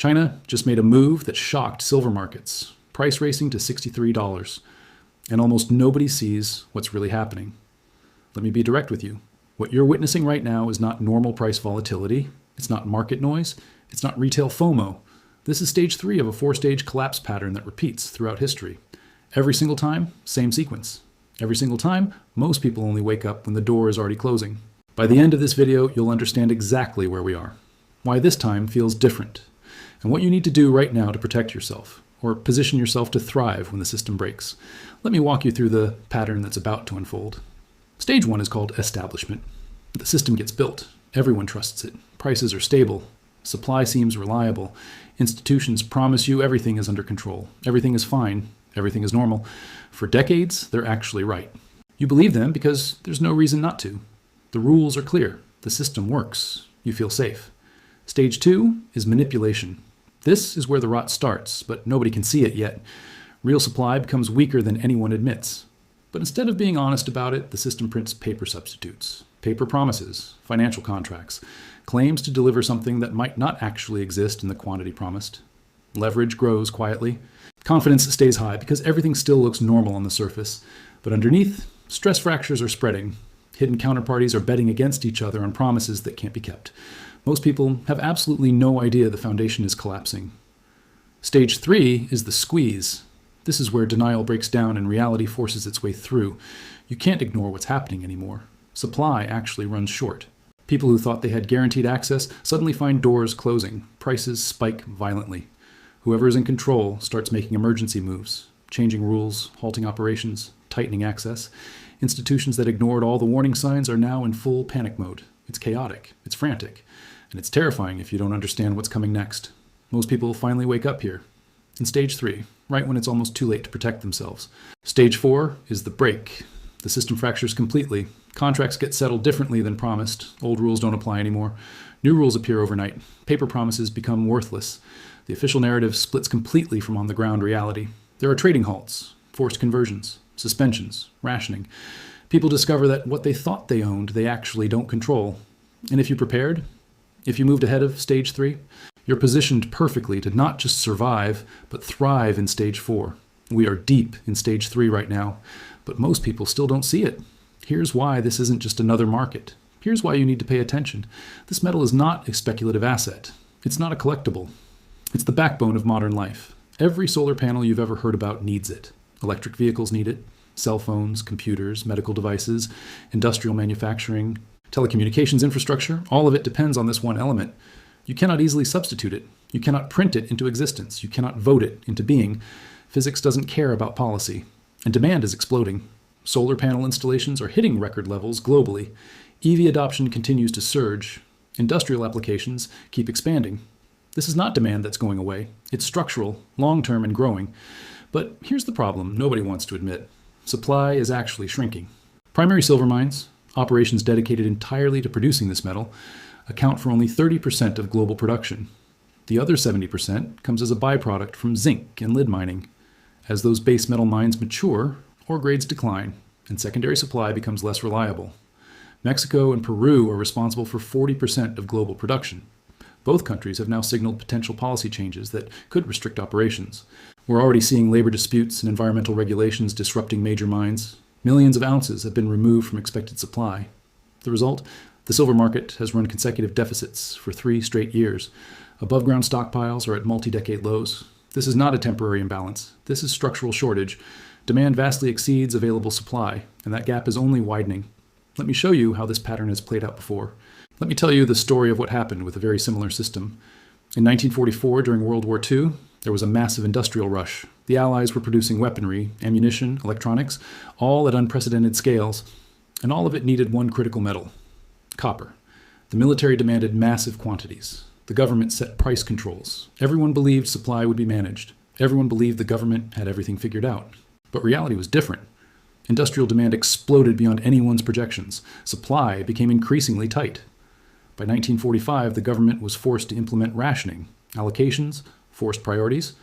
China just made a move that shocked silver markets, price racing to $63. And almost nobody sees what's really happening. Let me be direct with you. What you're witnessing right now is not normal price volatility. It's not market noise. It's not retail FOMO. This is stage 3 of a 4-stage collapse pattern that repeats throughout history. Every single time, same sequence. Every single time, most people only wake up when the door is already closing. By the end of this video, you'll understand exactly where we are, why this time feels different, and what you need to do right now to protect yourself, or position yourself to thrive when the system breaks. Let me walk you through the pattern that's about to unfold. Stage 1 is called establishment. The system gets built. Everyone trusts it. Prices are stable. Supply seems reliable. Institutions promise you everything is under control. Everything is fine. Everything is normal. For decades, they're actually right. You believe them because there's no reason not to. The rules are clear. The system works. You feel safe. Stage 2 is manipulation. This is where the rot starts, but nobody can see it yet. Real supply becomes weaker than anyone admits. But instead of being honest about it, the system prints paper substitutes, paper promises, financial contracts, claims to deliver something that might not actually exist in the quantity promised. Leverage grows quietly. Confidence stays high because everything still looks normal on the surface. But underneath, stress fractures are spreading. Hidden counterparties are betting against each other on promises that can't be kept. Most people have absolutely no idea the foundation is collapsing. Stage 3 is the squeeze. This is where denial breaks down and reality forces its way through. You can't ignore what's happening anymore. Supply actually runs short. People who thought they had guaranteed access suddenly find doors closing. Prices spike violently. Whoever is in control starts making emergency moves, changing rules, halting operations, tightening access. Institutions that ignored all the warning signs are now in full panic mode. It's chaotic, it's frantic, and it's terrifying if you don't understand what's coming next. Most people finally wake up here. In stage 3, right when it's almost too late to protect themselves. Stage 4 is the break. The system fractures completely. Contracts get settled differently than promised. Old rules don't apply anymore. New rules appear overnight. Paper promises become worthless. The official narrative splits completely from on-the-ground reality. There are trading halts, forced conversions, suspensions, rationing. People discover that what they thought they owned, they actually don't control. And if you prepared, if you moved ahead of stage 3, you're positioned perfectly to not just survive, but thrive in stage 4. We are deep in stage 3 right now, but most people still don't see it. Here's why this isn't just another market. Here's why you need to pay attention. This metal is not a speculative asset. It's not a collectible. It's the backbone of modern life. Every solar panel you've ever heard about needs it. Electric vehicles need it. Cell phones, computers, medical devices, industrial manufacturing, telecommunications infrastructure, all of it depends on this one element. You cannot easily substitute it. You cannot print it into existence. You cannot vote it into being. Physics doesn't care about policy. And demand is exploding. Solar panel installations are hitting record levels globally. EV adoption continues to surge. Industrial applications keep expanding. This is not demand that's going away. It's structural, long-term, and growing. But here's the problem nobody wants to admit. Supply is actually shrinking. Primary silver mines, operations dedicated entirely to producing this metal, account for only 30% of global production. The other 70% comes as a byproduct from zinc and lead mining. As those base metal mines mature, ore grades decline, and secondary supply becomes less reliable. Mexico and Peru are responsible for 40% of global production. Both countries have now signaled potential policy changes that could restrict operations. We're already seeing labor disputes and environmental regulations disrupting major mines. Millions of ounces have been removed from expected supply. The result? The silver market has run consecutive deficits for 3 straight years. Above-ground stockpiles are at multi-decade lows. This is not a temporary imbalance. This is structural shortage. Demand vastly exceeds available supply, and that gap is only widening. Let me show you how this pattern has played out before. Let me tell you the story of what happened with a very similar system. In 1944, during World War II, there was a massive industrial rush. The Allies were producing weaponry, ammunition, electronics, all at unprecedented scales, and all of it needed one critical metal: copper. The military demanded massive quantities. The government set price controls. Everyone believed supply would be managed. Everyone believed the government had everything figured out. But reality was different. Industrial demand exploded beyond anyone's projections. Supply became increasingly tight. By 1945, the government was forced to implement rationing, allocations, forced priorities.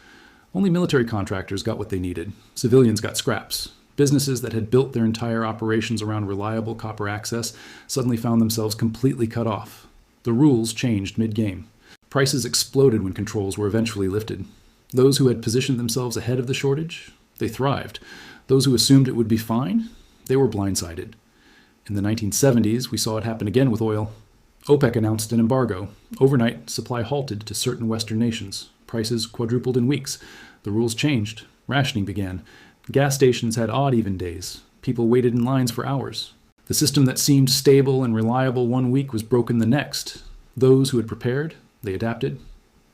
Only military contractors got what they needed. Civilians got scraps. Businesses that had built their entire operations around reliable copper access suddenly found themselves completely cut off. The rules changed mid-game. Prices exploded when controls were eventually lifted. Those who had positioned themselves ahead of the shortage, they thrived. Those who assumed it would be fine, they were blindsided. In the 1970s, we saw it happen again with oil. OPEC announced an embargo. Overnight, supply halted to certain Western nations. Prices quadrupled in weeks. The rules changed. Rationing began. Gas stations had odd even days. People waited in lines for hours. The system that seemed stable and reliable one week was broken the next. Those who had prepared, they adapted.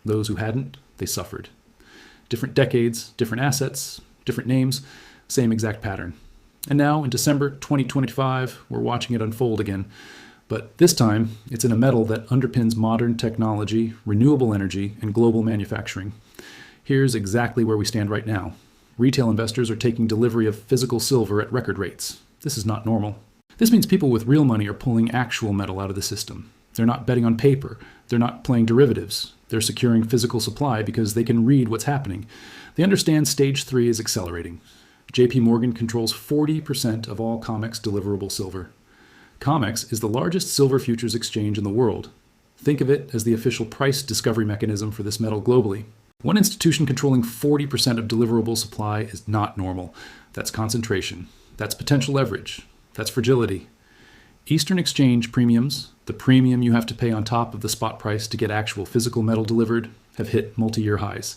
Those who hadn't, they suffered. Different decades, different assets, different names, same exact pattern. And now, in December 2025, we're watching it unfold again. But this time, it's in a metal that underpins modern technology, renewable energy, and global manufacturing. Here's exactly where we stand right now. Retail investors are taking delivery of physical silver at record rates. This is not normal. This means people with real money are pulling actual metal out of the system. They're not betting on paper. They're not playing derivatives. They're securing physical supply because they can read what's happening. They understand stage 3 is accelerating. JP Morgan controls 40% of all COMEX deliverable silver. COMEX is the largest silver futures exchange in the world. Think of it as the official price discovery mechanism for this metal globally. One institution controlling 40% of deliverable supply is not normal. That's concentration. That's potential leverage. That's fragility. Eastern exchange premiums, the premium you have to pay on top of the spot price to get actual physical metal delivered, have hit multi-year highs.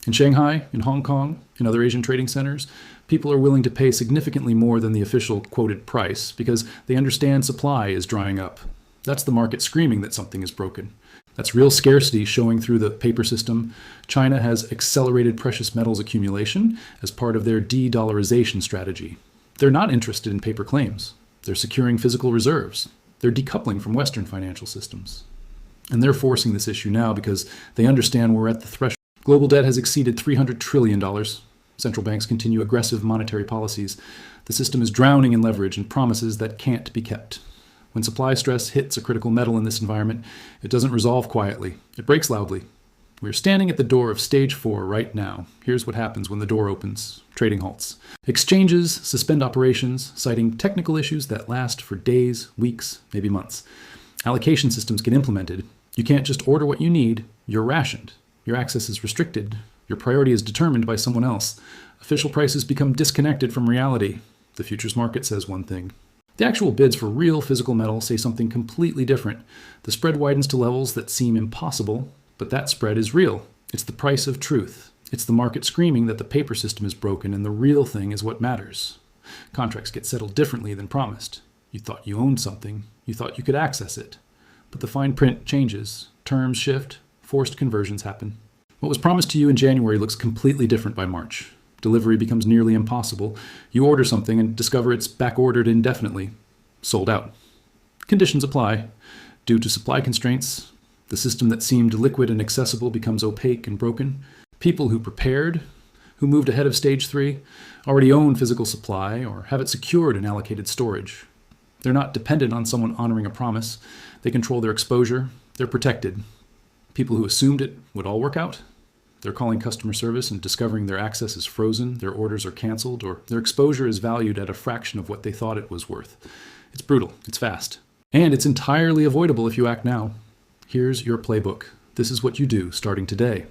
In Shanghai, in Hong Kong, in other Asian trading centers, people are willing to pay significantly more than the official quoted price because they understand supply is drying up. That's the market screaming that something is broken. That's real scarcity showing through the paper system. China has accelerated precious metals accumulation as part of their de-dollarization strategy. They're not interested in paper claims. They're securing physical reserves. They're decoupling from Western financial systems. And they're forcing this issue now because they understand we're at the threshold. Global debt has exceeded $300 trillion. Central banks continue aggressive monetary policies. The system is drowning in leverage and promises that can't be kept. When supply stress hits a critical metal in this environment, it doesn't resolve quietly. It breaks loudly. We're standing at the door of stage 4 right now. Here's what happens when the door opens. Trading halts. Exchanges suspend operations, citing technical issues that last for days, weeks, maybe months. Allocation systems get implemented. You can't just order what you need. You're rationed. Your access is restricted. Your priority is determined by someone else. Official prices become disconnected from reality. The futures market says one thing. The actual bids for real physical metal say something completely different. The spread widens to levels that seem impossible, but that spread is real. It's the price of truth. It's the market screaming that the paper system is broken and the real thing is what matters. Contracts get settled differently than promised. You thought you owned something. You thought you could access it. But the fine print changes. Terms shift. Forced conversions happen. What was promised to you in January looks completely different by March. Delivery becomes nearly impossible. You order something and discover it's back-ordered indefinitely. Sold out. Conditions apply. Due to supply constraints, the system that seemed liquid and accessible becomes opaque and broken. People who prepared, who moved ahead of stage 3, already own physical supply or have it secured in allocated storage. They're not dependent on someone honoring a promise. They control their exposure. They're protected. People who assumed it would all work out, they're calling customer service and discovering their access is frozen, their orders are canceled, or their exposure is valued at a fraction of what they thought it was worth. It's brutal, it's fast, and it's entirely avoidable if you act now. Here's your playbook. This is what you do starting today.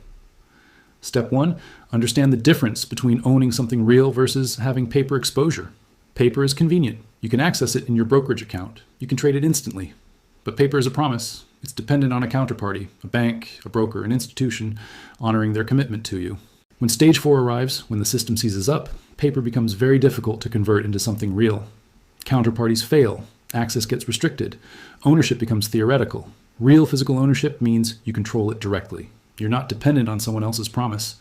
Step 1, understand the difference between owning something real versus having paper exposure. Paper is convenient. You can access it in your brokerage account. You can trade it instantly. But paper is a promise. It's dependent on a counterparty, a bank, a broker, an institution, honoring their commitment to you. When stage 4 arrives, when the system seizes up, paper becomes very difficult to convert into something real. Counterparties fail. Access gets restricted. Ownership becomes theoretical. Real physical ownership means you control it directly. You're not dependent on someone else's promise.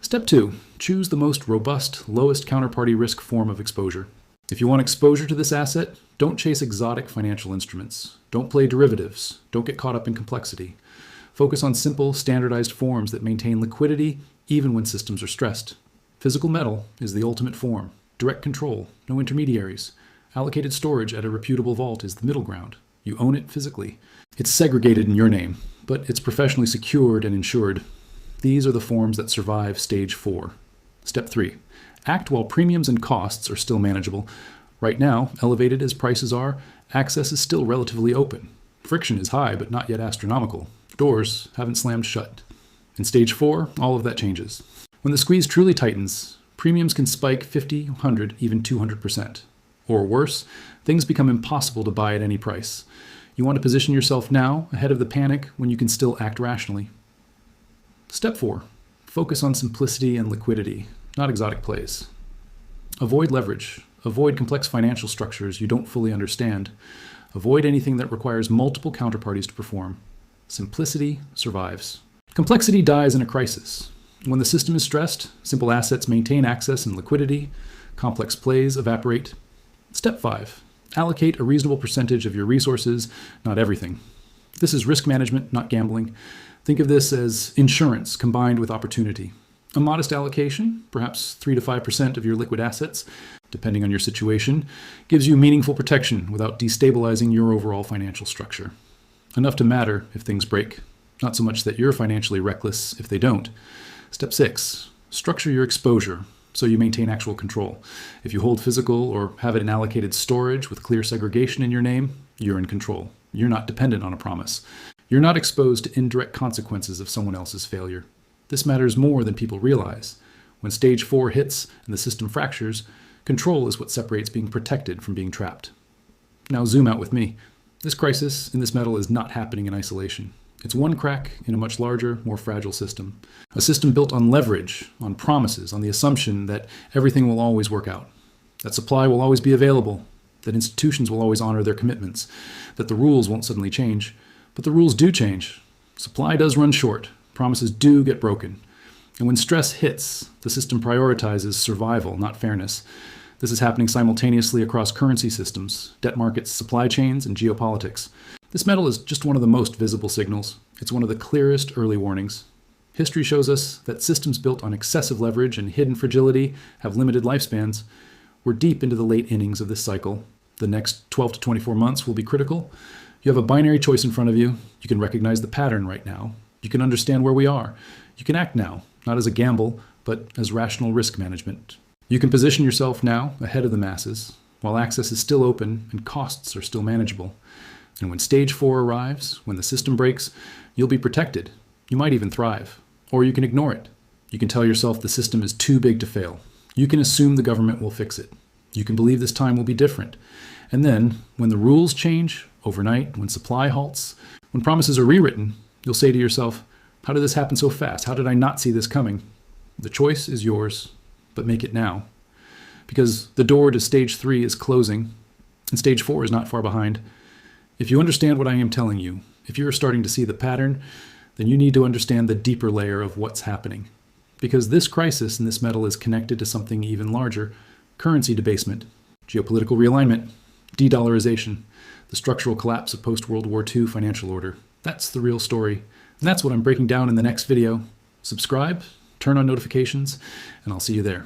Step 2, choose the most robust, lowest counterparty risk form of exposure. If you want exposure to this asset, don't chase exotic financial instruments. Don't play derivatives. Don't get caught up in complexity. Focus on simple, standardized forms that maintain liquidity even when systems are stressed. Physical metal is the ultimate form. Direct control, no intermediaries. Allocated storage at a reputable vault is the middle ground. You own it physically. It's segregated in your name, but it's professionally secured and insured. These are the forms that survive stage 4. Step 3. Act while premiums and costs are still manageable. Right now, elevated as prices are, access is still relatively open. Friction is high, but not yet astronomical. Doors haven't slammed shut. In stage 4, all of that changes. When the squeeze truly tightens, premiums can spike 50, 100, even 200%. Or worse, things become impossible to buy at any price. You want to position yourself now, ahead of the panic, when you can still act rationally. Step 4. Focus on simplicity and liquidity, not exotic plays. Avoid leverage. Avoid complex financial structures you don't fully understand. Avoid anything that requires multiple counterparties to perform. Simplicity survives. Complexity dies in a crisis. When the system is stressed, simple assets maintain access and liquidity. Complex plays evaporate. Step 5. Allocate a reasonable percentage of your resources, not everything. This is risk management, not gambling. Think of this as insurance combined with opportunity. A modest allocation, perhaps 3 to 5% of your liquid assets, depending on your situation, gives you meaningful protection without destabilizing your overall financial structure. Enough to matter if things break, not so much that you're financially reckless if they don't. Step 6. Structure your exposure so you maintain actual control. If you hold physical or have it in allocated storage with clear segregation in your name, you're in control. You're not dependent on a promise. You're not exposed to indirect consequences of someone else's failure. This matters more than people realize. When stage 4 hits and the system fractures, control is what separates being protected from being trapped. Now zoom out with me. This crisis in this metal is not happening in isolation. It's one crack in a much larger, more fragile system. A system built on leverage, on promises, on the assumption that everything will always work out, that supply will always be available, that institutions will always honor their commitments, that the rules won't suddenly change. But the rules do change. Supply does run short. Promises do get broken. And when stress hits, the system prioritizes survival, not fairness. This is happening simultaneously across currency systems, debt markets, supply chains, and geopolitics. This metal is just one of the most visible signals. It's one of the clearest early warnings. History shows us that systems built on excessive leverage and hidden fragility have limited lifespans. We're deep into the late innings of this cycle. The next 12 to 24 months will be critical. You have a binary choice in front of you. You can recognize the pattern right now. You can understand where we are. You can act now, not as a gamble, but as rational risk management. You can position yourself now ahead of the masses, while access is still open and costs are still manageable. And when stage 4 arrives, when the system breaks, you'll be protected. You might even thrive. Or you can ignore it. You can tell yourself the system is too big to fail. You can assume the government will fix it. You can believe this time will be different. And then, when the rules change, overnight, when supply halts, when promises are rewritten, you'll say to yourself, how did this happen so fast? How did I not see this coming? The choice is yours, but make it now. Because the door to stage 3 is closing, and stage 4 is not far behind. If you understand what I am telling you, if you're starting to see the pattern, then you need to understand the deeper layer of what's happening. Because this crisis in this metal is connected to something even larger: currency debasement, geopolitical realignment, de-dollarization, the structural collapse of post-World War II financial order. That's the real story. And that's what I'm breaking down in the next video. Subscribe, turn on notifications, and I'll see you there.